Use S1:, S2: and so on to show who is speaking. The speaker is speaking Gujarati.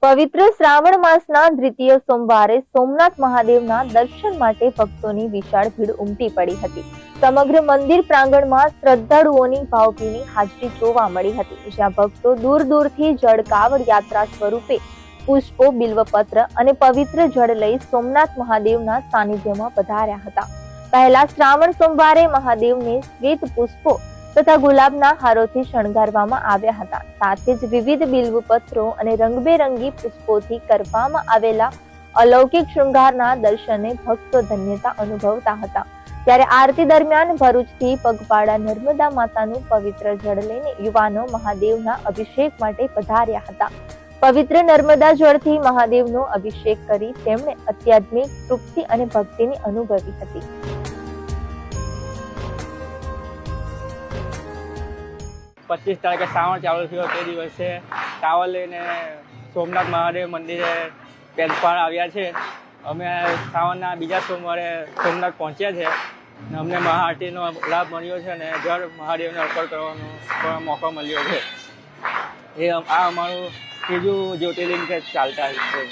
S1: પવિત્ર શ્રાવણ માસના દ્વિતીય સોમવારે સોમનાથ મહાદેવના દર્શન માટે ભક્તોની વિશાળ ભીડ ઉમટી પડી હતી. સમગ્ર મંદિર પ્રાંગણમાં શ્રદ્ધાળુઓની ભાવભીની હાજરી જોવા મળી હતી, જ્યાં ભક્તો દૂર દૂરથી જળ કાવડ યાત્રા સ્વરૂપે પુષ્પો, બિલ્વપત્ર અને પવિત્ર જળ લઈ સોમનાથ મહાદેવના સાનિધ્યમાં પધાર્યા હતા. પહેલા શ્રાવણ સોમવારે મહાદેવને શ્વેત પુષ્પો તથા ગુલાબના હારોથી શણગારવામાં આવ્યા હતા. સાથે જ વિવિધ બિલ્વપત્રો અને રંગબેરંગી પુષ્પોથી કરવામાં આવેલા અલૌકિક શૃંગારના દર્શને ભક્તો ધન્યતા અનુભવતા હતા. ત્યારે આરતી દરમિયાન ભરૂચથી પગપાળા નર્મદા માતાનું પવિત્ર જળ લઈને યુવાનો મહાદેવના અભિષેક માટે પધાર્યા હતા. પવિત્ર નર્મદા જળથી મહાદેવનો અભિષેક કરી તેમણે આધ્યાત્મિક તૃપ્તિ અને ભક્તિની અનુભવી હતી.
S2: 25 તારીખે શ્રાવણ ચાલુ થયો તે દિવસે ટાવર લઈને સોમનાથ મહાદેવ મંદિરે પેદપાળ આવ્યા છે. અમે શ્રાવણના બીજા સોમવારે સોમનાથ પહોંચ્યા છે અને અમને મહાઆરતીનો લાભ મળ્યો છે અને જળ મહાદેવને અર્પણ કરવાનો મોકો મળ્યો છે. આ અમારું ત્રીજું જ્યોતિર્લિંગ ચાલતા છે.